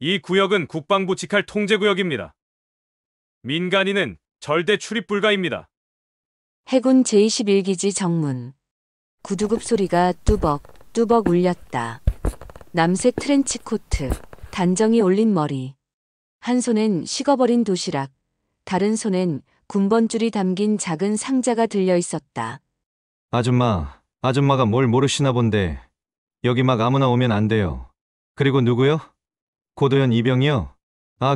이 구역은 국방부 직할 통제구역입니다. 민간인은 절대 출입 불가입니다. 해군 제21기지 정문. 구두굽 소리가 뚜벅뚜벅 울렸다. 남색 트렌치 코트, 단정히 올린 머리. 한 손엔 식어버린 도시락, 다른 손엔 군번줄이 담긴 작은 상자가 들려 있었다. 아줌마가 뭘 모르시나 본데 여기 막 아무나 오면 안 돼요. 그리고 누구요? 고도현 이병이요?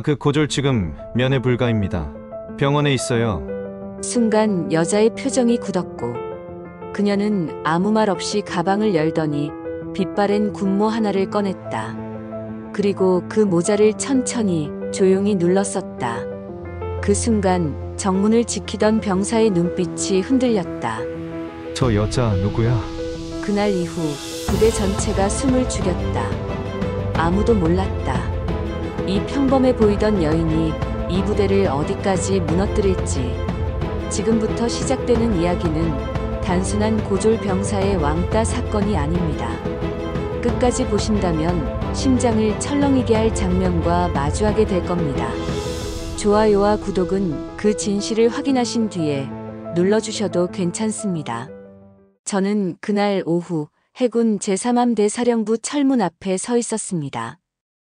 그 고졸 지금 면회 불가입니다. 병원에 있어요. 순간 여자의 표정이 굳었고 그녀는 아무 말 없이 가방을 열더니 빛바랜 군모 하나를 꺼냈다. 그리고 그 모자를 천천히 조용히 눌렀었다. 그 순간 정문을 지키던 병사의 눈빛이 흔들렸다. 저 여자 누구야? 그날 이후 부대 전체가 숨을 죽였다. 아무도 몰랐다. 이 평범해 보이던 여인이 이 부대를 어디까지 무너뜨릴지. 지금부터 시작되는 이야기는 단순한 고졸 병사의 왕따 사건이 아닙니다. 끝까지 보신다면 심장을 철렁이게 할 장면과 마주하게 될 겁니다. 좋아요와 구독은 그 진실을 확인하신 뒤에 눌러주셔도 괜찮습니다. 저는 그날 오후 해군 제3함대 사령부 철문 앞에 서 있었습니다.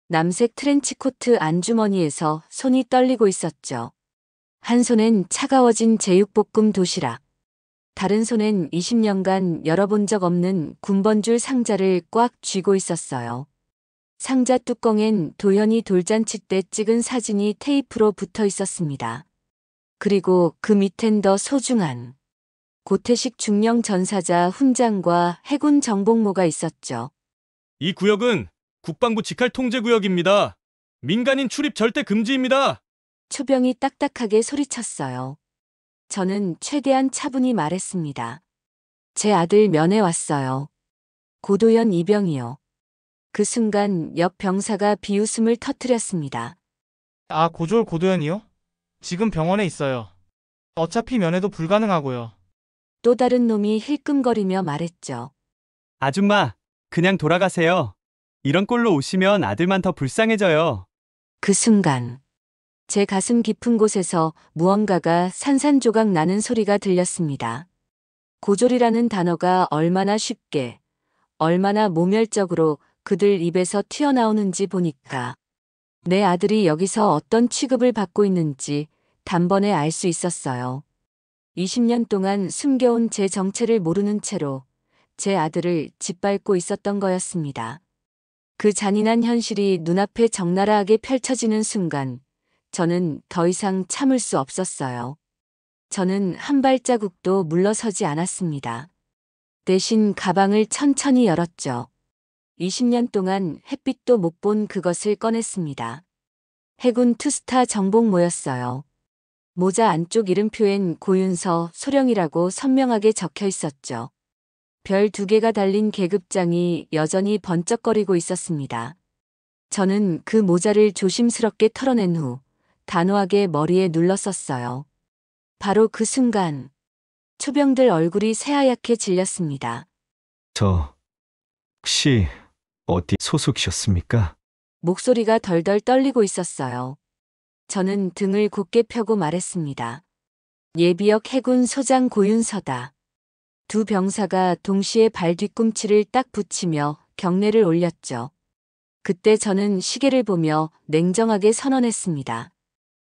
남색 트렌치코트 안주머니에서 손이 떨리고 있었죠. 한 손엔 차가워진 제육볶음 도시락, 다른 손엔 20년간 열어본 적 없는 군번줄 상자를 꽉 쥐고 있었어요. 상자 뚜껑엔 도현이 돌잔치 때 찍은 사진이 테이프로 붙어 있었습니다. 그리고 그 밑엔 더 소중한 고태식 중령 전사자 훈장과 해군 정복모가 있었죠. 이 구역은 국방부 직할 통제구역입니다. 민간인 출입 절대 금지입니다. 초병이 딱딱하게 소리쳤어요. 저는 최대한 차분히 말했습니다. 제 아들 면회 왔어요. 고도현 이병이요. 그 순간 옆 병사가 비웃음을 터뜨렸습니다. 고졸 고도현이요? 지금 병원에 있어요. 어차피 면회도 불가능하고요. 또 다른 놈이 힐끔거리며 말했죠. 아줌마, 그냥 돌아가세요. 이런 꼴로 오시면 아들만 더 불쌍해져요. 그 순간 제 가슴 깊은 곳에서 무언가가 산산조각 나는 소리가 들렸습니다. 고졸이라는 단어가 얼마나 쉽게, 얼마나 모멸적으로 그들 입에서 튀어나오는지 보니까 내 아들이 여기서 어떤 취급을 받고 있는지 단번에 알 수 있었어요. 20년 동안 숨겨온 제 정체를 모르는 채로 제 아들을 짓밟고 있었던 거였습니다. 그 잔인한 현실이 눈앞에 적나라하게 펼쳐지는 순간 저는 더 이상 참을 수 없었어요. 저는 한 발자국도 물러서지 않았습니다. 대신 가방을 천천히 열었죠. 20년 동안 햇빛도 못 본 그것을 꺼냈습니다. 해군 투스타 정복모였어요. 모자 안쪽 이름표엔 고윤서, 소령이라고 선명하게 적혀 있었죠. 별 2개가 달린 계급장이 여전히 번쩍거리고 있었습니다. 저는 그 모자를 조심스럽게 털어낸 후 단호하게 머리에 눌렀었어요. 바로 그 순간 초병들 얼굴이 새하얗게 질렸습니다. 혹시 어디 소속이셨습니까? 목소리가 덜덜 떨리고 있었어요. 저는 등을 곧게 펴고 말했습니다. 예비역 해군 소장 고윤서다. 두 병사가 동시에 발 뒤꿈치를 딱 붙이며 경례를 올렸죠. 그때 저는 시계를 보며 냉정하게 선언했습니다.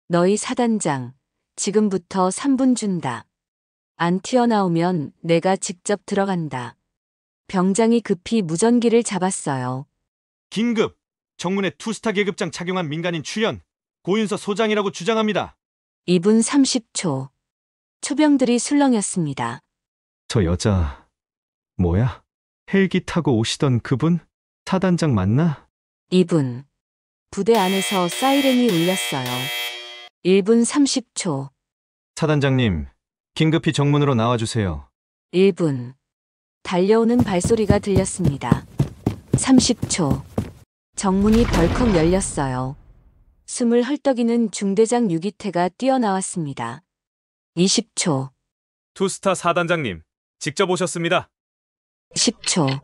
너희 사단장, 지금부터 3분 준다. 안 튀어나오면 내가 직접 들어간다. 병장이 급히 무전기를 잡았어요. 긴급! 정문에 투스타 계급장 착용한 민간인 출연! 고윤서 소장이라고 주장합니다. 2분 30초. 초병들이 술렁였습니다. 저 여자 뭐야? 헬기 타고 오시던 그분? 사단장 맞나? 2분. 부대 안에서 사이렌이 울렸어요. 1분 30초. 사단장님, 긴급히 정문으로 나와주세요. 1분. 달려오는 발소리가 들렸습니다. 30초. 정문이 벌컥 열렸어요. 숨을 헐떡이는 중대장 유기태가 뛰어나왔습니다. 20초. 투스타 사단장님, 직접 오셨습니다. 10초.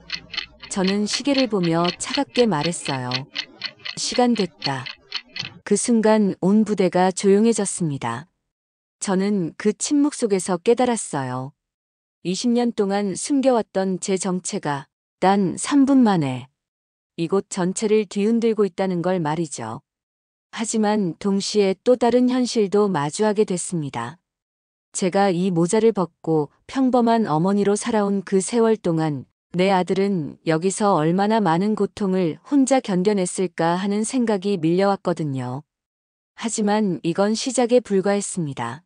저는 시계를 보며 차갑게 말했어요. 시간 됐다. 그 순간 온 부대가 조용해졌습니다. 저는 그 침묵 속에서 깨달았어요. 20년 동안 숨겨왔던 제 정체가 단 3분 만에 이곳 전체를 뒤흔들고 있다는 걸 말이죠. 하지만 동시에 또 다른 현실도 마주하게 됐습니다. 제가 이 모자를 벗고 평범한 어머니로 살아온 그 세월 동안 내 아들은 여기서 얼마나 많은 고통을 혼자 견뎌냈을까 하는 생각이 밀려왔거든요. 하지만 이건 시작에 불과했습니다.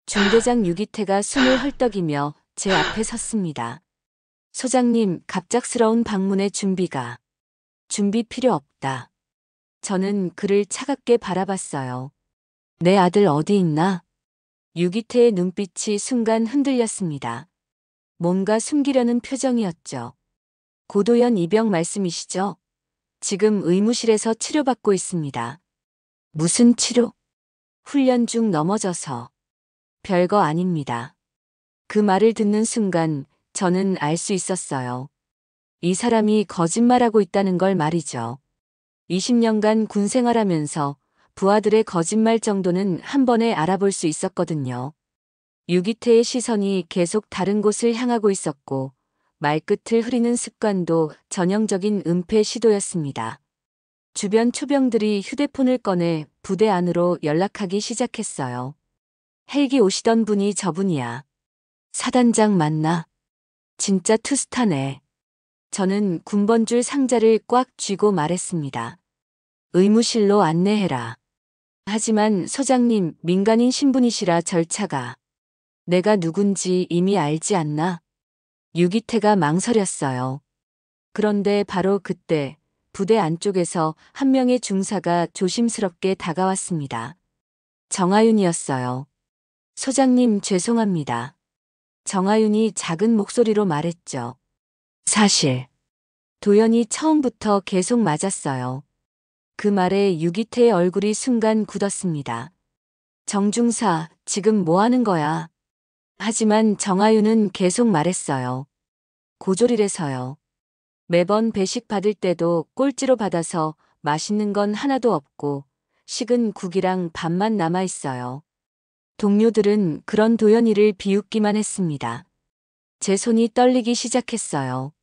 중대장 유기태가 숨을 헐떡이며 제 앞에 섰습니다. 소장님, 갑작스러운 방문의 준비 필요 없다. 저는 그를 차갑게 바라봤어요. 내 아들 어디 있나? 유기태의 눈빛이 순간 흔들렸습니다. 뭔가 숨기려는 표정이었죠. 고도연 이병 말씀이시죠? 지금 의무실에서 치료받고 있습니다. 무슨 치료? 훈련 중 넘어져서. 별거 아닙니다. 그 말을 듣는 순간 저는 알 수 있었어요. 이 사람이 거짓말하고 있다는 걸 말이죠. 20년간 군 생활하면서 부하들의 거짓말 정도는 한 번에 알아볼 수 있었거든요. 유기태의 시선이 계속 다른 곳을 향하고 있었고 말끝을 흐리는 습관도 전형적인 은폐 시도였습니다. 주변 초병들이 휴대폰을 꺼내 부대 안으로 연락하기 시작했어요. 헬기 오시던 분이 저분이야. 사단장 맞나? 진짜 투스타네. 저는 군번줄 상자를 꽉 쥐고 말했습니다. 의무실로 안내해라. 하지만 소장님, 민간인 신분이시라 절차가. 내가 누군지 이미 알지 않나? 유기태가 망설였어요. 그런데 바로 그때 부대 안쪽에서 한 명의 중사가 조심스럽게 다가왔습니다. 정하윤이었어요. 소장님, 죄송합니다. 정하윤이 작은 목소리로 말했죠. 사실 도연이 처음부터 계속 맞았어요. 그 말에 유기태의 얼굴이 순간 굳었습니다. 정중사, 지금 뭐 하는 거야? 하지만 정하윤은 계속 말했어요. 고졸이래서요. 매번 배식 받을 때도 꼴찌로 받아서 맛있는 건 하나도 없고 식은 국이랑 밥만 남아 있어요. 동료들은 그런 도연이를 비웃기만 했습니다. 제 손이 떨리기 시작했어요.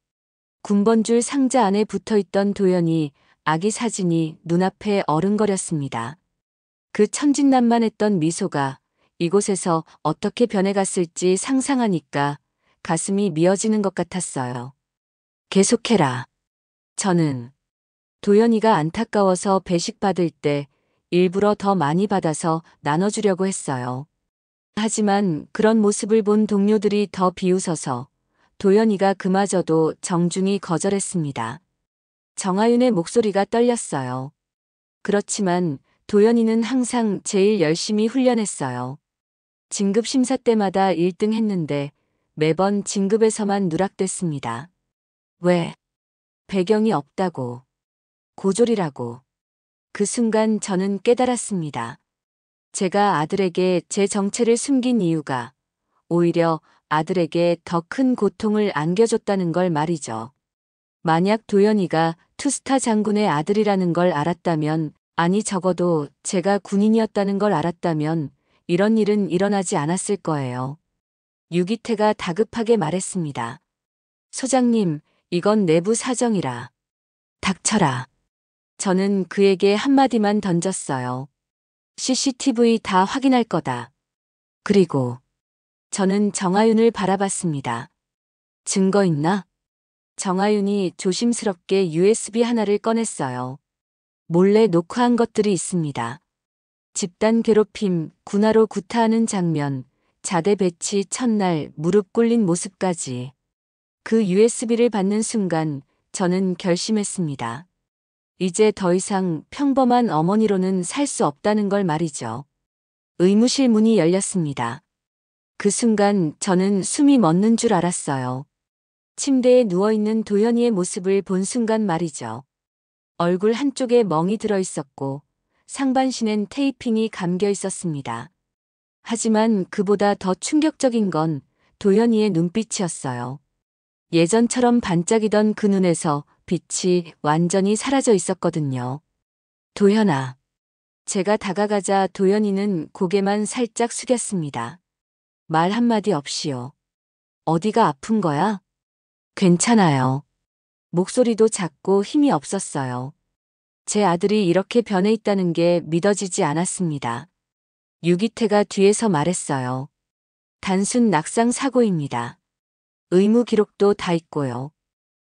군번줄 상자 안에 붙어있던 도연이 아기 사진이 눈앞에 어른거렸습니다. 그 천진난만했던 미소가 이곳에서 어떻게 변해갔을지 상상하니까 가슴이 미어지는 것 같았어요. 계속해라. 저는 도연이가 안타까워서 배식 받을 때 일부러 더 많이 받아서 나눠주려고 했어요. 하지만 그런 모습을 본 동료들이 더 비웃어서 도연이가 그마저도 정중히 거절했습니다. 정하윤의 목소리가 떨렸어요. 그렇지만 도연이는 항상 제일 열심히 훈련했어요. 진급 심사 때마다 1등 했는데 매번 진급에서만 누락됐습니다. 왜? 배경이 없다고. 고졸이라고. 그 순간 저는 깨달았습니다. 제가 아들에게 제 정체를 숨긴 이유가 오히려 아들에게 더 큰 고통을 안겨줬다는 걸 말이죠. 만약 도연이가 투스타 장군의 아들이라는 걸 알았다면, 아니 적어도 제가 군인이었다는 걸 알았다면 이런 일은 일어나지 않았을 거예요. 유기태가 다급하게 말했습니다. 소장님, 이건 내부 사정이라. 닥쳐라. 저는 그에게 한마디만 던졌어요. CCTV 다 확인할 거다. 그리고 저는 정하윤을 바라봤습니다. 증거 있나? 정하윤이 조심스럽게 USB 하나를 꺼냈어요. 몰래 녹화한 것들이 있습니다. 집단 괴롭힘, 군화로 구타하는 장면, 자대 배치 첫날 무릎 꿇린 모습까지. 그 USB를 받는 순간 저는 결심했습니다. 이제 더 이상 평범한 어머니로는 살 수 없다는 걸 말이죠. 의무실 문이 열렸습니다. 그 순간 저는 숨이 멎는 줄 알았어요. 침대에 누워있는 도연이의 모습을 본 순간 말이죠. 얼굴 한쪽에 멍이 들어 있었고 상반신엔 테이핑이 감겨 있었습니다. 하지만 그보다 더 충격적인 건 도연이의 눈빛이었어요. 예전처럼 반짝이던 그 눈에서 빛이 완전히 사라져 있었거든요. 도현아. 제가 다가가자 도현이는 고개만 살짝 숙였습니다. 말 한마디 없이요. 어디가 아픈 거야? 괜찮아요. 목소리도 작고 힘이 없었어요. 제 아들이 이렇게 변해 있다는 게 믿어지지 않았습니다. 유기태가 뒤에서 말했어요. 단순 낙상 사고입니다. 의무 기록도 다 있고요.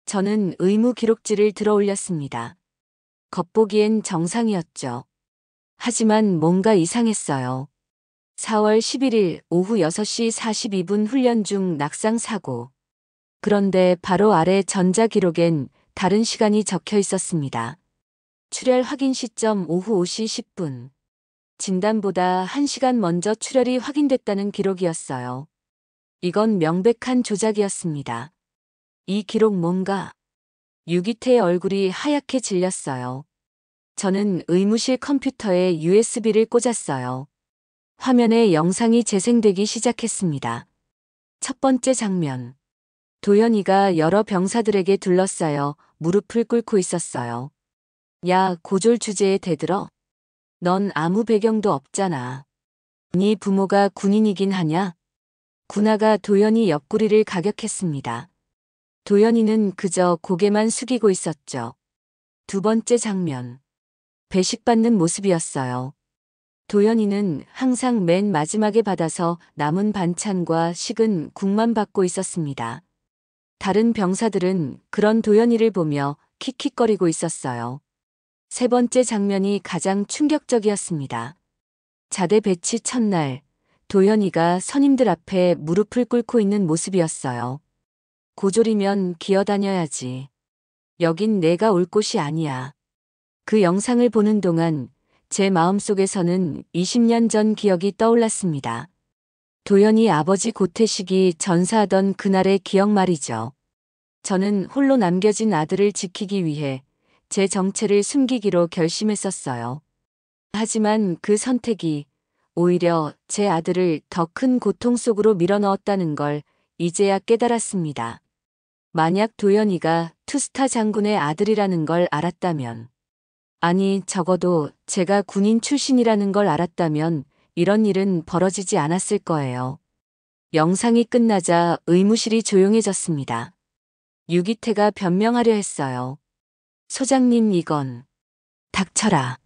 저는 의무 기록지를 들어 올렸습니다. 겉보기엔 정상이었죠. 하지만 뭔가 이상했어요. 4월 11일 오후 6시 42분 훈련 중 낙상 사고. 그런데 바로 아래 전자기록엔 다른 시간이 적혀 있었습니다. 출혈 확인 시점 오후 5시 10분. 진단보다 1시간 먼저 출혈이 확인됐다는 기록이었어요. 이건 명백한 조작이었습니다. 이 기록 뭔가? 유기태의 얼굴이 하얗게 질렸어요. 저는 의무실 컴퓨터에 USB를 꽂았어요. 화면에 영상이 재생되기 시작했습니다. 첫 번째 장면. 도현이가 여러 병사들에게 둘러싸여 무릎을 꿇고 있었어요. 야, 고졸 주제에 대들어? 넌 아무 배경도 없잖아. 네 부모가 군인이긴 하냐? 군화가 도현이 옆구리를 가격했습니다. 도현이는 그저 고개만 숙이고 있었죠. 두 번째 장면. 배식받는 모습이었어요. 도현이는 항상 맨 마지막에 받아서 남은 반찬과 식은 국만 받고 있었습니다. 다른 병사들은 그런 도현이를 보며 킥킥거리고 있었어요. 세 번째 장면이 가장 충격적이었습니다. 자대 배치 첫날, 도현이가 선임들 앞에 무릎을 꿇고 있는 모습이었어요. 고졸이면 기어다녀야지. 여긴 내가 올 곳이 아니야. 그 영상을 보는 동안 제 마음속에서는 20년 전 기억이 떠올랐습니다. 도현이 아버지 고태식이 전사하던 그날의 기억 말이죠. 저는 홀로 남겨진 아들을 지키기 위해 제 정체를 숨기기로 결심했었어요. 하지만 그 선택이 오히려 제 아들을 더 큰 고통 속으로 밀어넣었다는 걸 이제야 깨달았습니다. 만약 도현이가 투스타 장군의 아들이라는 걸 알았다면, 아니 적어도 제가 군인 출신이라는 걸 알았다면 이런 일은 벌어지지 않았을 거예요. 영상이 끝나자 의무실이 조용해졌습니다. 유기태가 변명하려 했어요. 소장님 이건. 닥쳐라.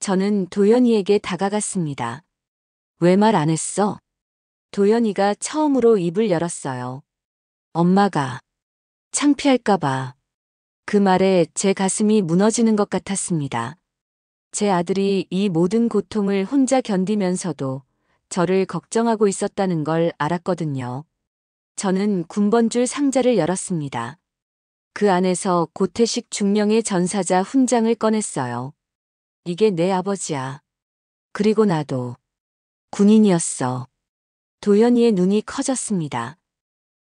저는 도현이에게 다가갔습니다. 왜 말 안 했어? 도현이가 처음으로 입을 열었어요. 엄마가 창피할까봐. 그 말에 제 가슴이 무너지는 것 같았습니다. 제 아들이 이 모든 고통을 혼자 견디면서도 저를 걱정하고 있었다는 걸 알았거든요. 저는 군번줄 상자를 열었습니다. 그 안에서 고태식 중령의 전사자 훈장을 꺼냈어요. 이게 내 아버지야. 그리고 나도 군인이었어. 도현이의 눈이 커졌습니다.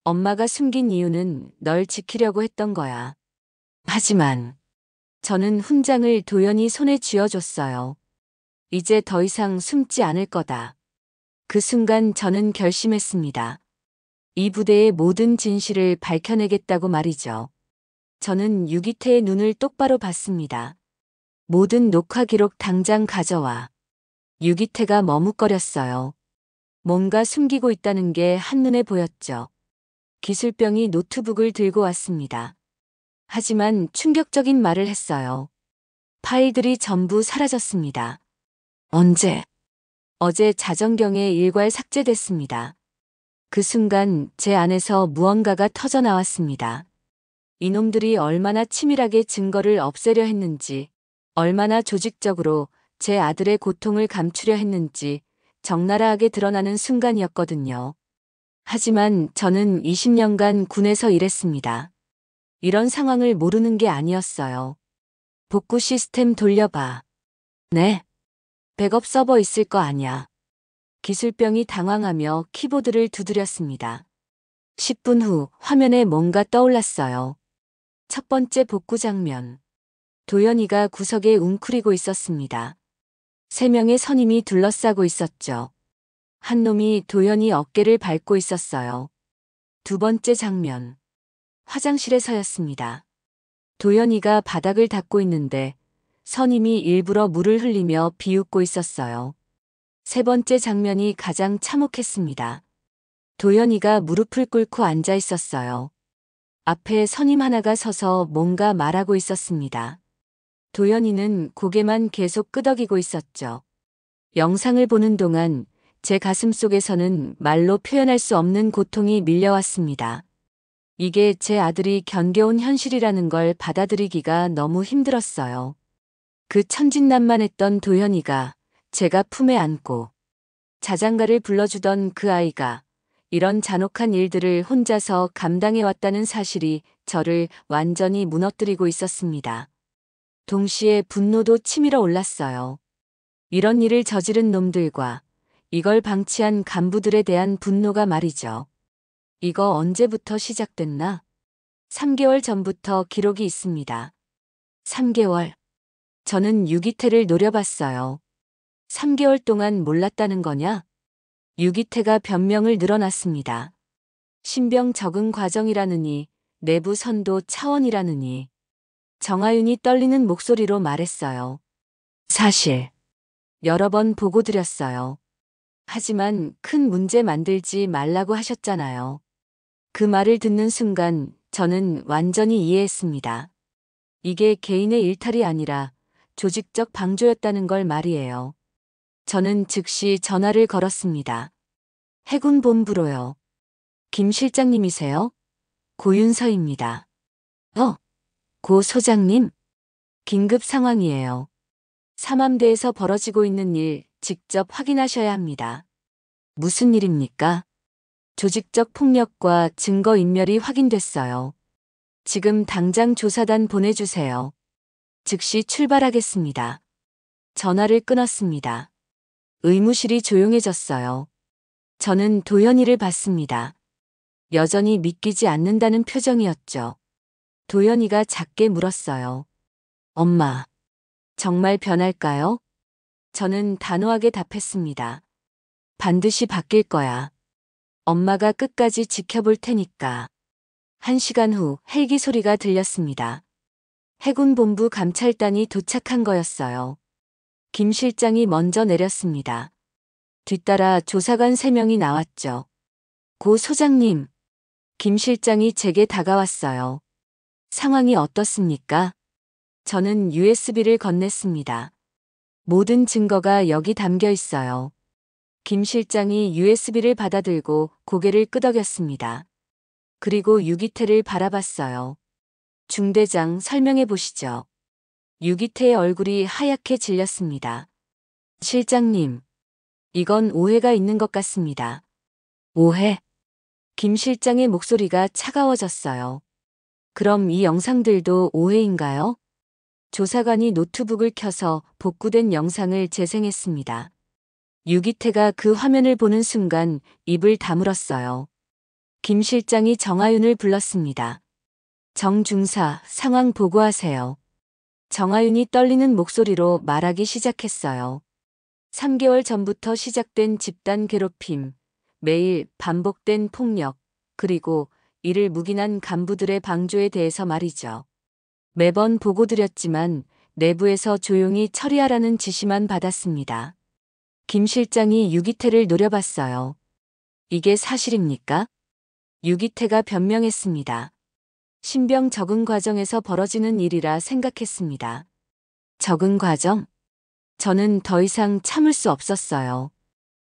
엄마가 숨긴 이유는 널 지키려고 했던 거야. 하지만 저는 훈장을 도현이 손에 쥐어줬어요. 이제 더 이상 숨지 않을 거다. 그 순간 저는 결심했습니다. 이 부대의 모든 진실을 밝혀내겠다고 말이죠. 저는 유기태의 눈을 똑바로 봤습니다. 모든 녹화 기록 당장 가져와. 유기태가 머뭇거렸어요. 뭔가 숨기고 있다는 게 한눈에 보였죠. 기술병이 노트북을 들고 왔습니다. 하지만 충격적인 말을 했어요. 파일들이 전부 사라졌습니다. 언제? 어제 자정경에 일괄 삭제됐습니다. 그 순간 제 안에서 무언가가 터져 나왔습니다. 이놈들이 얼마나 치밀하게 증거를 없애려 했는지, 얼마나 조직적으로 제 아들의 고통을 감추려 했는지 적나라하게 드러나는 순간이었거든요. 하지만 저는 20년간 군에서 일했습니다. 이런 상황을 모르는 게 아니었어요. 복구 시스템 돌려봐. 네. 백업 서버 있을 거 아냐. 기술병이 당황하며 키보드를 두드렸습니다. 10분 후 화면에 뭔가 떠올랐어요. 첫 번째 복구 장면. 도현이가 구석에 웅크리고 있었습니다. 3명의 선임이 둘러싸고 있었죠. 한 놈이 도현이 어깨를 밟고 있었어요. 두 번째 장면. 화장실에서였습니다. 도현이가 바닥을 닦고 있는데 선임이 일부러 물을 흘리며 비웃고 있었어요. 세 번째 장면이 가장 참혹했습니다. 도연이가 무릎을 꿇고 앉아 있었어요. 앞에 선임 하나가 서서 뭔가 말하고 있었습니다. 도연이는 고개만 계속 끄덕이고 있었죠. 영상을 보는 동안 제 가슴 속에서는 말로 표현할 수 없는 고통이 밀려왔습니다. 이게 제 아들이 견뎌온 현실이라는 걸 받아들이기가 너무 힘들었어요. 그 천진난만했던 도연이가 제가 품에 안고 자장가를 불러주던 그 아이가 이런 잔혹한 일들을 혼자서 감당해왔다는 사실이 저를 완전히 무너뜨리고 있었습니다. 동시에 분노도 치밀어 올랐어요. 이런 일을 저지른 놈들과 이걸 방치한 간부들에 대한 분노가 말이죠. 이거 언제부터 시작됐나? 3개월 전부터 기록이 있습니다. 3개월. 저는 유기태를 노려봤어요. 3개월 동안 몰랐다는 거냐? 유기태가 변명을 늘어놨습니다. 신병 적응 과정이라느니, 내부 선도 차원이라느니. 정하윤이 떨리는 목소리로 말했어요. 사실, 여러 번 보고 드렸어요. 하지만 큰 문제 만들지 말라고 하셨잖아요. 그 말을 듣는 순간 저는 완전히 이해했습니다. 이게 개인의 일탈이 아니라 조직적 방조였다는 걸 말이에요. 저는 즉시 전화를 걸었습니다. 해군 본부로요. 김 실장님이세요? 고윤서입니다. 고 소장님? 긴급 상황이에요. 삼함대에서 벌어지고 있는 일 직접 확인하셔야 합니다. 무슨 일입니까? 조직적 폭력과 증거인멸이 확인됐어요. 지금 당장 조사단 보내주세요. 즉시 출발하겠습니다. 전화를 끊었습니다. 의무실이 조용해졌어요. 저는 도연이를 봤습니다. 여전히 믿기지 않는다는 표정이었죠. 도연이가 작게 물었어요. 엄마, 정말 변할까요? 저는 단호하게 답했습니다. 반드시 바뀔 거야. 엄마가 끝까지 지켜볼 테니까. 1시간 후 헬기 소리가 들렸습니다. 해군본부 감찰단이 도착한 거였어요. 김 실장이 먼저 내렸습니다. 뒤따라 조사관 3명이 나왔죠. 고 소장님, 김 실장이 제게 다가왔어요. 상황이 어떻습니까? 저는 USB를 건넸습니다. 모든 증거가 여기 담겨 있어요. 김 실장이 USB를 받아들고 고개를 끄덕였습니다. 그리고 유기태를 바라봤어요. 중대장 설명해 보시죠. 유기태의 얼굴이 하얗게 질렸습니다. 실장님, 이건 오해가 있는 것 같습니다. 오해? 김 실장의 목소리가 차가워졌어요. 그럼 이 영상들도 오해인가요? 조사관이 노트북을 켜서 복구된 영상을 재생했습니다. 유기태가 그 화면을 보는 순간 입을 다물었어요. 김 실장이 정하윤을 불렀습니다. 정 중사, 상황 보고하세요. 정하윤이 떨리는 목소리로 말하기 시작했어요. 3개월 전부터 시작된 집단 괴롭힘, 매일 반복된 폭력, 그리고 이를 묵인한 간부들의 방조에 대해서 말이죠. 매번 보고드렸지만 내부에서 조용히 처리하라는 지시만 받았습니다. 김 실장이 유기태를 노려봤어요. 이게 사실입니까? 유기태가 변명했습니다. 신병 적응 과정에서 벌어지는 일이라 생각했습니다. 적응 과정? 저는 더 이상 참을 수 없었어요.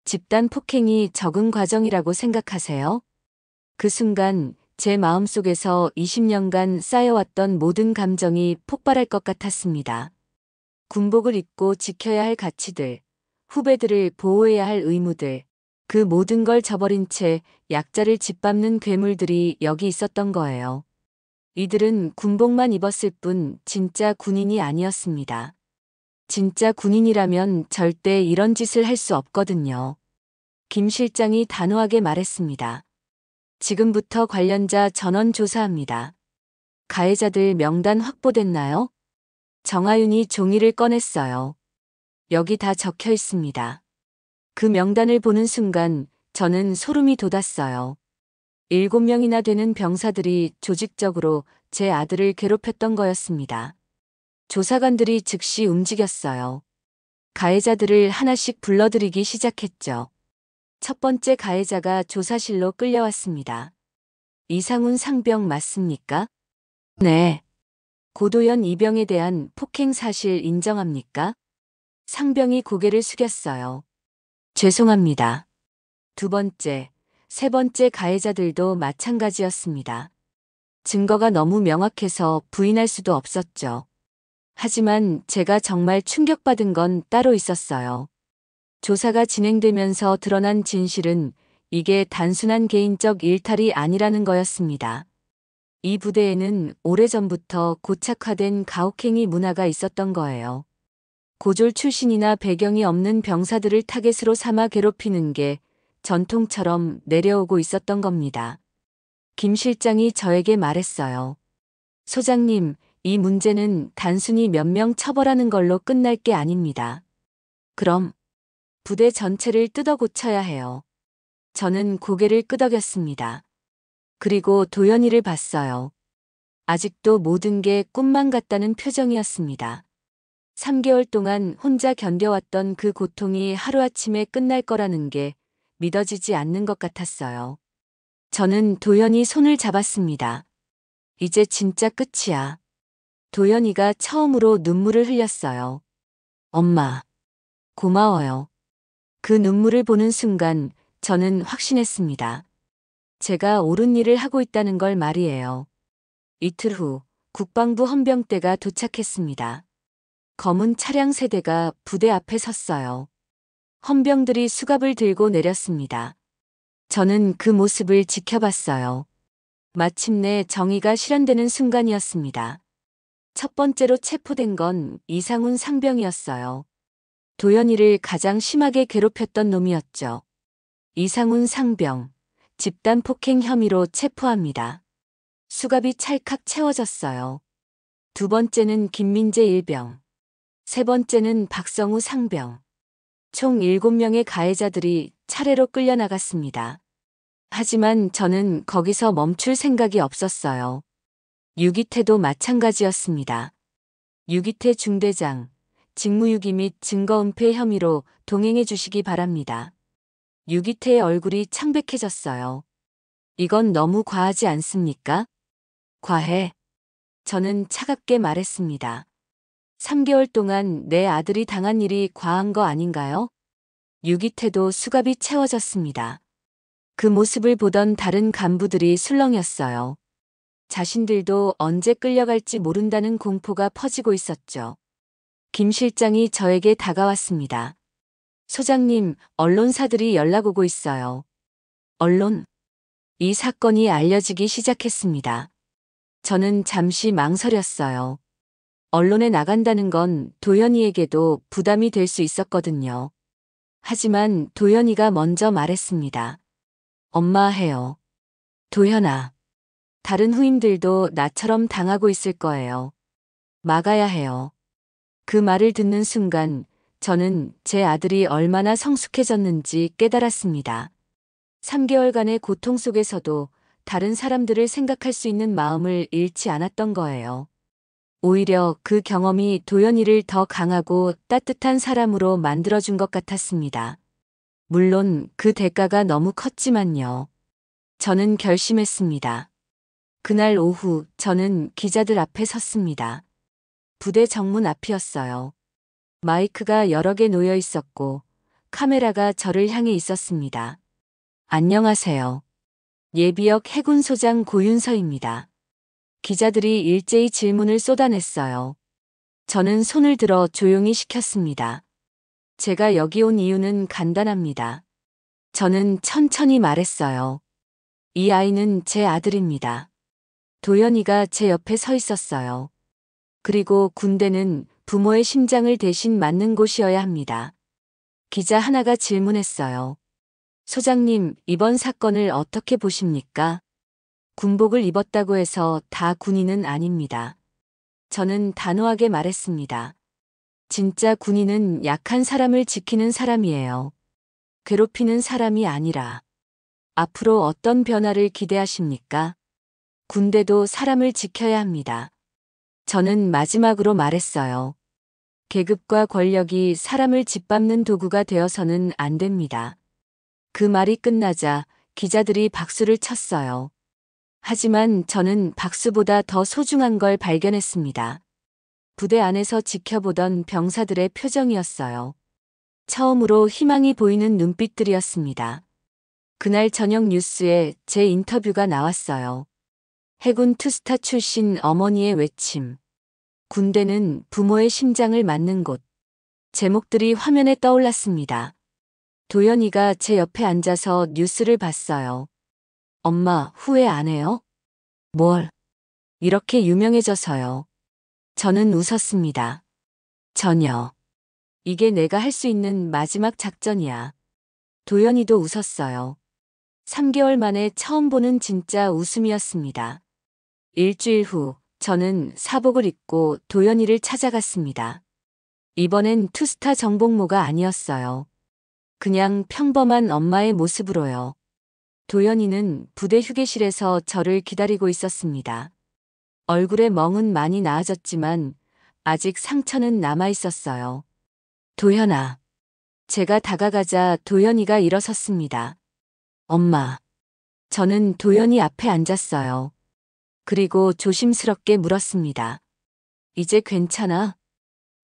집단 폭행이 적응 과정이라고 생각하세요? 그 순간 제 마음속에서 20년간 쌓여왔던 모든 감정이 폭발할 것 같았습니다. 군복을 입고 지켜야 할 가치들, 후배들을 보호해야 할 의무들, 그 모든 걸 저버린 채 약자를 짓밟는 괴물들이 여기 있었던 거예요. 이들은 군복만 입었을 뿐 진짜 군인이 아니었습니다. 진짜 군인이라면 절대 이런 짓을 할 수 없거든요. 김 실장이 단호하게 말했습니다. 지금부터 관련자 전원 조사합니다. 가해자들 명단 확보됐나요? 정하윤이 종이를 꺼냈어요. 여기 다 적혀 있습니다. 그 명단을 보는 순간 저는 소름이 돋았어요. 7명이나 되는 병사들이 조직적으로 제 아들을 괴롭혔던 거였습니다. 조사관들이 즉시 움직였어요. 가해자들을 하나씩 불러들이기 시작했죠. 첫 번째 가해자가 조사실로 끌려왔습니다. 이상훈 상병 맞습니까? 네. 고도연 이병에 대한 폭행 사실 인정합니까? 상병이 고개를 숙였어요. 죄송합니다. 두 번째, 세 번째 가해자들도 마찬가지였습니다. 증거가 너무 명확해서 부인할 수도 없었죠. 하지만 제가 정말 충격받은 건 따로 있었어요. 조사가 진행되면서 드러난 진실은 이게 단순한 개인적 일탈이 아니라는 거였습니다. 이 부대에는 오래전부터 고착화된 가혹행위 문화가 있었던 거예요. 고졸 출신이나 배경이 없는 병사들을 타겟으로 삼아 괴롭히는 게 전통처럼 내려오고 있었던 겁니다. 김 실장이 저에게 말했어요. 소장님, 이 문제는 단순히 몇 명 처벌하는 걸로 끝날 게 아닙니다. 그럼 부대 전체를 뜯어 고쳐야 해요. 저는 고개를 끄덕였습니다. 그리고 도연이를 봤어요. 아직도 모든 게 꿈만 같다는 표정이었습니다. 3개월 동안 혼자 견뎌왔던 그 고통이 하루아침에 끝날 거라는 게 믿어지지 않는 것 같았어요. 저는 도연이 손을 잡았습니다. 이제 진짜 끝이야. 도연이가 처음으로 눈물을 흘렸어요. 엄마, 고마워요. 그 눈물을 보는 순간 저는 확신했습니다. 제가 옳은 일을 하고 있다는 걸 말이에요. 이틀 후 국방부 헌병대가 도착했습니다. 검은 차량 세대가 부대 앞에 섰어요. 헌병들이 수갑을 들고 내렸습니다. 저는 그 모습을 지켜봤어요. 마침내 정의가 실현되는 순간이었습니다. 첫 번째로 체포된 건 이상훈 상병이었어요. 도연이를 가장 심하게 괴롭혔던 놈이었죠. 이상훈 상병, 집단 폭행 혐의로 체포합니다. 수갑이 찰칵 채워졌어요. 두 번째는 김민재 일병, 세 번째는 박성우 상병. 총 7명의 가해자들이 차례로 끌려나갔습니다. 하지만 저는 거기서 멈출 생각이 없었어요. 유기태도 마찬가지였습니다. 유기태 중대장, 직무유기 및 증거은폐 혐의로 동행해 주시기 바랍니다. 유기태의 얼굴이 창백해졌어요. 이건 너무 과하지 않습니까? 과해. 저는 차갑게 말했습니다. 3개월 동안 내 아들이 당한 일이 과한 거 아닌가요? 유기태도 수갑이 채워졌습니다. 그 모습을 보던 다른 간부들이 술렁였어요. 자신들도 언제 끌려갈지 모른다는 공포가 퍼지고 있었죠. 김 실장이 저에게 다가왔습니다. 소장님, 언론사들이 연락 오고 있어요. 언론? 이 사건이 알려지기 시작했습니다. 저는 잠시 망설였어요. 언론에 나간다는 건 도연이에게도 부담이 될 수 있었거든요. 하지만 도연이가 먼저 말했습니다. 엄마 해요. 도연아. 다른 후임들도 나처럼 당하고 있을 거예요. 막아야 해요. 그 말을 듣는 순간 저는 제 아들이 얼마나 성숙해졌는지 깨달았습니다. 3개월간의 고통 속에서도 다른 사람들을 생각할 수 있는 마음을 잃지 않았던 거예요. 오히려 그 경험이 도연이를 더 강하고 따뜻한 사람으로 만들어준 것 같았습니다. 물론 그 대가가 너무 컸지만요. 저는 결심했습니다. 그날 오후 저는 기자들 앞에 섰습니다. 부대 정문 앞이었어요. 마이크가 여러 개 놓여 있었고 카메라가 저를 향해 있었습니다. 안녕하세요. 예비역 해군소장 고윤서입니다. 기자들이 일제히 질문을 쏟아냈어요. 저는 손을 들어 조용히 시켰습니다. 제가 여기 온 이유는 간단합니다. 저는 천천히 말했어요. 이 아이는 제 아들입니다. 도연이가 제 옆에 서 있었어요. 그리고 군대는 부모의 심장을 대신 맞는 곳이어야 합니다. 기자 하나가 질문했어요. 소장님, 이번 사건을 어떻게 보십니까? 군복을 입었다고 해서 다 군인은 아닙니다. 저는 단호하게 말했습니다. 진짜 군인은 약한 사람을 지키는 사람이에요. 괴롭히는 사람이 아니라. 앞으로 어떤 변화를 기대하십니까? 군대도 사람을 지켜야 합니다. 저는 마지막으로 말했어요. 계급과 권력이 사람을 짓밟는 도구가 되어서는 안 됩니다. 그 말이 끝나자 기자들이 박수를 쳤어요. 하지만 저는 박수보다 더 소중한 걸 발견했습니다. 부대 안에서 지켜보던 병사들의 표정이었어요. 처음으로 희망이 보이는 눈빛들이었습니다. 그날 저녁 뉴스에 제 인터뷰가 나왔어요. 해군 투스타 출신 어머니의 외침. 군대는 부모의 심장을 맞는 곳. 제목들이 화면에 떠올랐습니다. 도연이가 제 옆에 앉아서 뉴스를 봤어요. 엄마, 후회 안 해요? 뭘? 이렇게 유명해져서요. 저는 웃었습니다. 전혀. 이게 내가 할 수 있는 마지막 작전이야. 도연이도 웃었어요. 3개월 만에 처음 보는 진짜 웃음이었습니다. 일주일 후, 저는 사복을 입고 도연이를 찾아갔습니다. 이번엔 투스타 정복모가 아니었어요. 그냥 평범한 엄마의 모습으로요. 도연이는 부대 휴게실에서 저를 기다리고 있었습니다. 얼굴에 멍은 많이 나아졌지만 아직 상처는 남아 있었어요. 도연아. 제가 다가가자 도연이가 일어섰습니다. 엄마. 저는 도연이 앞에 앉았어요. 그리고 조심스럽게 물었습니다. 이제 괜찮아?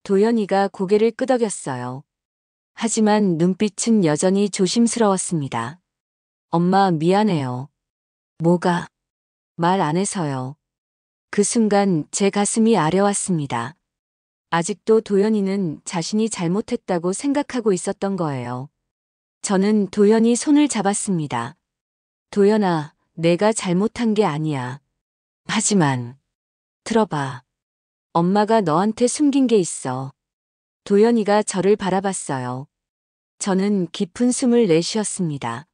도연이가 고개를 끄덕였어요. 하지만 눈빛은 여전히 조심스러웠습니다. 엄마 미안해요. 뭐가? 말 안 해서요. 그 순간 제 가슴이 아려왔습니다. 아직도 도연이는 자신이 잘못했다고 생각하고 있었던 거예요. 저는 도연이 손을 잡았습니다. 도연아, 내가 잘못한 게 아니야. 하지만, 들어봐. 엄마가 너한테 숨긴 게 있어. 도연이가 저를 바라봤어요. 저는 깊은 숨을 내쉬었습니다.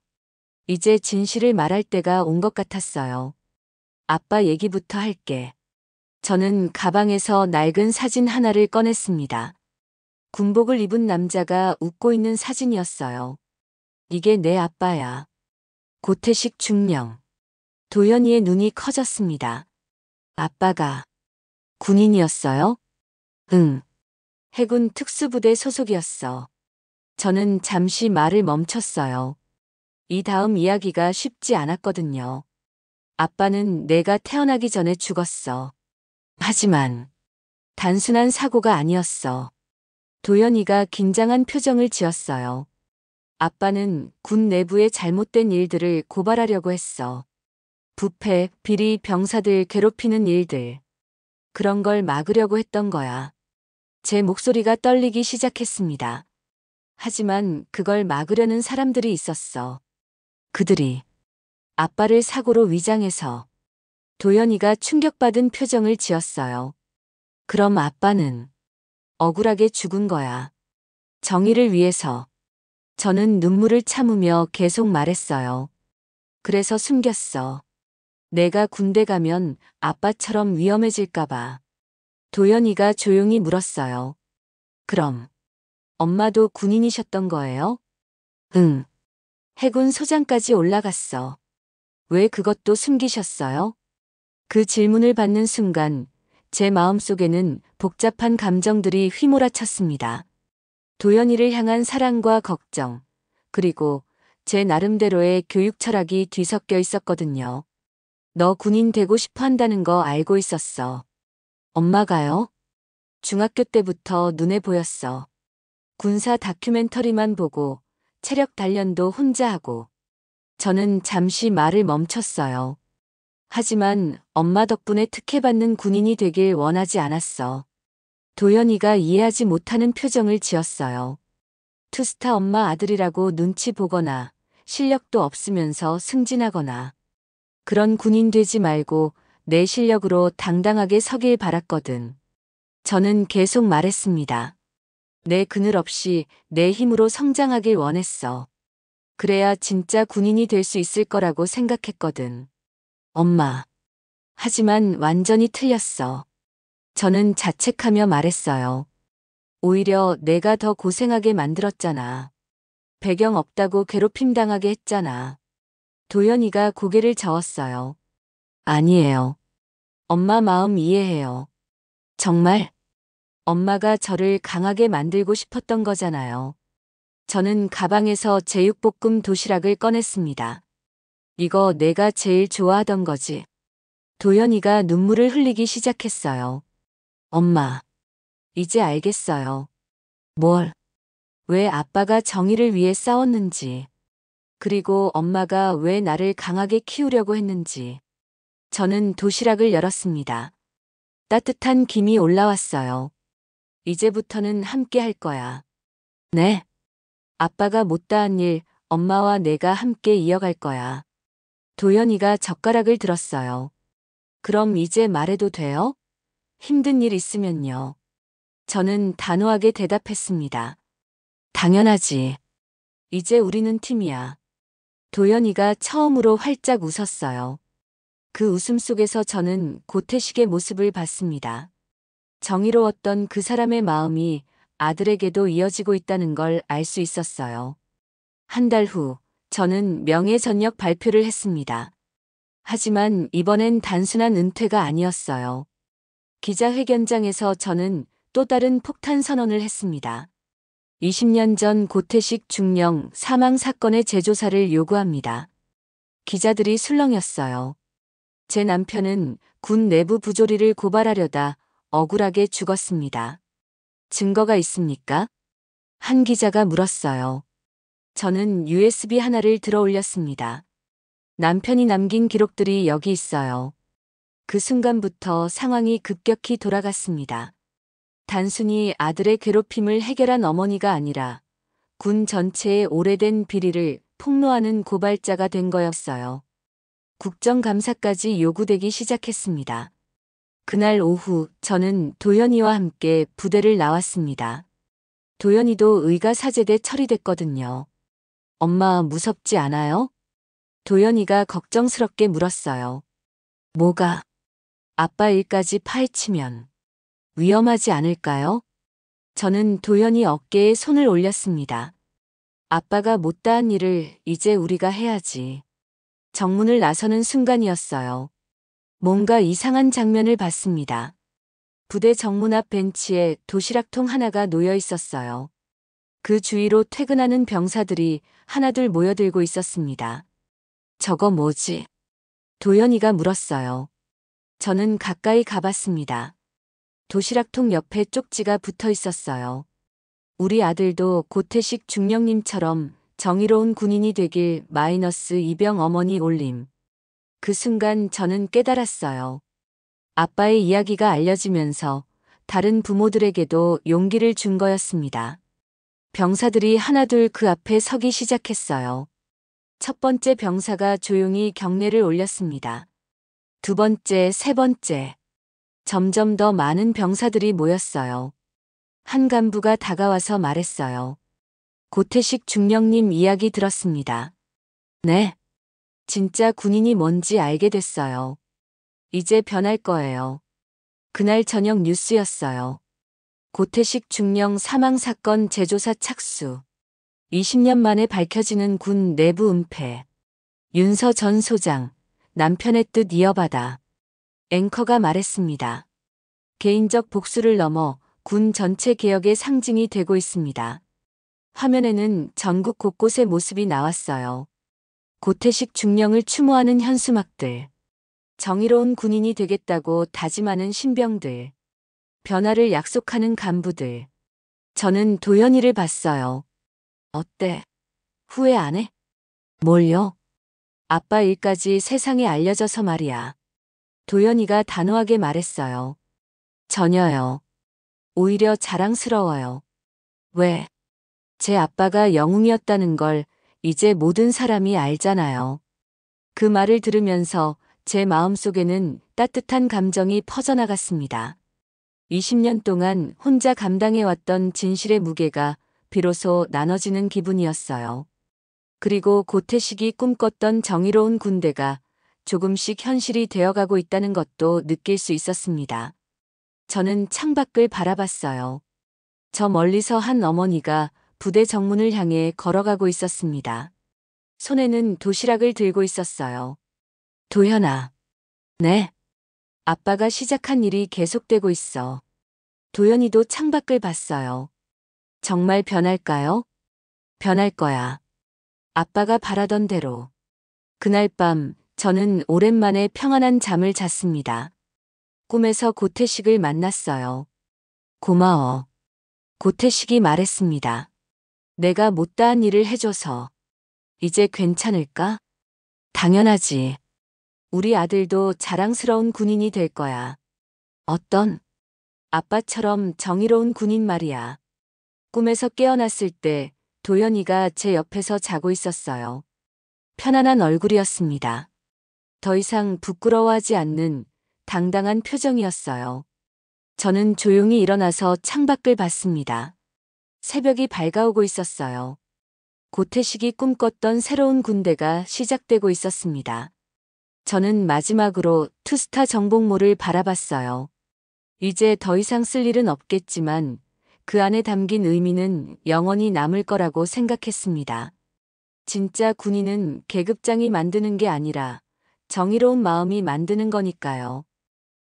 이제 진실을 말할 때가 온 것 같았어요. 아빠 얘기부터 할게. 저는 가방에서 낡은 사진 하나를 꺼냈습니다. 군복을 입은 남자가 웃고 있는 사진이었어요. 이게 내 아빠야. 고태식 중령. 도연이의 눈이 커졌습니다. 아빠가 군인이었어요? 응. 해군 특수부대 소속이었어. 저는 잠시 말을 멈췄어요. 이 다음 이야기가 쉽지 않았거든요. 아빠는 내가 태어나기 전에 죽었어. 하지만 단순한 사고가 아니었어. 도연이가 긴장한 표정을 지었어요. 아빠는 군 내부의 잘못된 일들을 고발하려고 했어. 부패, 비리, 병사들 괴롭히는 일들. 그런 걸 막으려고 했던 거야. 제 목소리가 떨리기 시작했습니다. 하지만 그걸 막으려는 사람들이 있었어. 그들이 아빠를 사고로 위장해서. 도연이가 충격받은 표정을 지었어요. 그럼 아빠는 억울하게 죽은 거야. 정의를 위해서. 저는 눈물을 참으며 계속 말했어요. 그래서 숨겼어. 내가 군대 가면 아빠처럼 위험해질까봐. 도연이가 조용히 물었어요. 그럼 엄마도 군인이셨던 거예요? 응. 해군 소장까지 올라갔어. 왜 그것도 숨기셨어요? 그 질문을 받는 순간 제 마음속에는 복잡한 감정들이 휘몰아쳤습니다. 도연이를 향한 사랑과 걱정, 그리고 제 나름대로의 교육 철학이 뒤섞여 있었거든요. 너 군인 되고 싶어 한다는 거 알고 있었어. 엄마가요? 중학교 때부터 눈에 보였어. 군사 다큐멘터리만 보고 체력 단련도 혼자 하고. 저는 잠시 말을 멈췄어요. 하지만 엄마 덕분에 특혜받는 군인이 되길 원하지 않았어. 도연이가 이해하지 못하는 표정을 지었어요. 투스타 엄마 아들이라고 눈치 보거나 실력도 없으면서 승진하거나 그런 군인 되지 말고 내 실력으로 당당하게 서길 바랐거든. 저는 계속 말했습니다. 내 그늘 없이 내 힘으로 성장하길 원했어. 그래야 진짜 군인이 될 수 있을 거라고 생각했거든. 엄마. 하지만 완전히 틀렸어. 저는 자책하며 말했어요. 오히려 내가 더 고생하게 만들었잖아. 배경 없다고 괴롭힘 당하게 했잖아. 도연이가 고개를 저었어요. 아니에요. 엄마 마음 이해해요. 정말 엄마가 저를 강하게 만들고 싶었던 거잖아요. 저는 가방에서 제육볶음 도시락을 꺼냈습니다. 이거 내가 제일 좋아하던 거지. 도연이가 눈물을 흘리기 시작했어요. 엄마, 이제 알겠어요. 뭘? 왜 아빠가 정의를 위해 싸웠는지. 그리고 엄마가 왜 나를 강하게 키우려고 했는지. 저는 도시락을 열었습니다. 따뜻한 김이 올라왔어요. 이제부터는 함께 할 거야. 네. 아빠가 못다한 일, 엄마와 내가 함께 이어갈 거야. 도연이가 젓가락을 들었어요. 그럼 이제 말해도 돼요? 힘든 일 있으면요. 저는 단호하게 대답했습니다. 당연하지. 이제 우리는 팀이야. 도연이가 처음으로 활짝 웃었어요. 그 웃음 속에서 저는 고태식의 모습을 봤습니다. 정의로웠던 그 사람의 마음이 아들에게도 이어지고 있다는 걸 알 수 있었어요. 한 달 후, 저는 명예전역 발표를 했습니다. 하지만 이번엔 단순한 은퇴가 아니었어요. 기자회견장에서 저는 또 다른 폭탄 선언을 했습니다. 20년 전 고태식 중령 사망 사건의 재조사를 요구합니다. 기자들이 술렁였어요. 제 남편은 군 내부 부조리를 고발하려다 억울하게 죽었습니다. 증거가 있습니까? 한 기자가 물었어요. 저는 USB 하나를 들어 올렸습니다. 남편이 남긴 기록들이 여기 있어요. 그 순간부터 상황이 급격히 돌아갔습니다. 단순히 아들의 괴롭힘을 해결한 어머니가 아니라 군 전체의 오래된 비리를 폭로하는 고발자가 된 거였어요. 국정감사까지 요구되기 시작했습니다. 그날 오후 저는 도연이와 함께 부대를 나왔습니다. 도연이도 의가사제대 처리됐거든요. 엄마 무섭지 않아요? 도연이가 걱정스럽게 물었어요. 뭐가? 아빠 일까지 파헤치면 위험하지 않을까요? 저는 도연이 어깨에 손을 올렸습니다. 아빠가 못다한 일을 이제 우리가 해야지. 정문을 나서는 순간이었어요. 뭔가 이상한 장면을 봤습니다. 부대 정문 앞 벤치에 도시락통 하나가 놓여 있었어요. 그 주위로 퇴근하는 병사들이 하나둘 모여들고 있었습니다. 저거 뭐지? 도연이가 물었어요. 저는 가까이 가봤습니다. 도시락통 옆에 쪽지가 붙어 있었어요. 우리 아들도 고태식 중령님처럼 정의로운 군인이 되길 마이너스 이병 어머니 올림. 그 순간 저는 깨달았어요. 아빠의 이야기가 알려지면서 다른 부모들에게도 용기를 준 거였습니다. 병사들이 하나둘 그 앞에 서기 시작했어요. 첫 번째 병사가 조용히 경례를 올렸습니다. 두 번째, 세 번째. 점점 더 많은 병사들이 모였어요. 한 간부가 다가와서 말했어요. 고태식 중령님 이야기 들었습니다. 네. 진짜 군인이 뭔지 알게 됐어요. 이제 변할 거예요. 그날 저녁 뉴스였어요. 고태식 중령 사망 사건 재조사 착수. 20년 만에 밝혀지는 군 내부 은폐. 윤서 전 소장, 남편의 뜻 이어받아. 앵커가 말했습니다. 개인적 복수를 넘어 군 전체 개혁의 상징이 되고 있습니다. 화면에는 전국 곳곳의 모습이 나왔어요. 고태식 중령을 추모하는 현수막들. 정의로운 군인이 되겠다고 다짐하는 신병들. 변화를 약속하는 간부들. 저는 도연이를 봤어요. 어때? 후회 안 해? 뭘요? 아빠 일까지 세상에 알려져서 말이야. 도연이가 단호하게 말했어요. 전혀요. 오히려 자랑스러워요. 왜? 제 아빠가 영웅이었다는 걸 이제 모든 사람이 알잖아요. 그 말을 들으면서 제 마음속에는 따뜻한 감정이 퍼져나갔습니다. 20년 동안 혼자 감당해왔던 진실의 무게가 비로소 나눠지는 기분이었어요. 그리고 고태식이 꿈꿨던 정의로운 군대가 조금씩 현실이 되어가고 있다는 것도 느낄 수 있었습니다. 저는 창밖을 바라봤어요. 저 멀리서 한 어머니가 부대 정문을 향해 걸어가고 있었습니다. 손에는 도시락을 들고 있었어요. 도현아. 네. 아빠가 시작한 일이 계속되고 있어. 도연이도 창밖을 봤어요. 정말 변할까요? 변할 거야. 아빠가 바라던 대로. 그날 밤 저는 오랜만에 평안한 잠을 잤습니다. 꿈에서 고태식을 만났어요. 고마워. 고태식이 말했습니다. 내가 못다한 일을 해줘서. 이제 괜찮을까? 당연하지. 우리 아들도 자랑스러운 군인이 될 거야. 어떤? 아빠처럼 정의로운 군인 말이야. 꿈에서 깨어났을 때 도연이가 제 옆에서 자고 있었어요. 편안한 얼굴이었습니다. 더 이상 부끄러워하지 않는 당당한 표정이었어요. 저는 조용히 일어나서 창밖을 봤습니다. 새벽이 밝아오고 있었어요. 고태식이 꿈꿨던 새로운 군대가 시작되고 있었습니다. 저는 마지막으로 투스타 정복모를 바라봤어요. 이제 더 이상 쓸 일은 없겠지만 그 안에 담긴 의미는 영원히 남을 거라고 생각했습니다. 진짜 군인은 계급장이 만드는 게 아니라 정의로운 마음이 만드는 거니까요.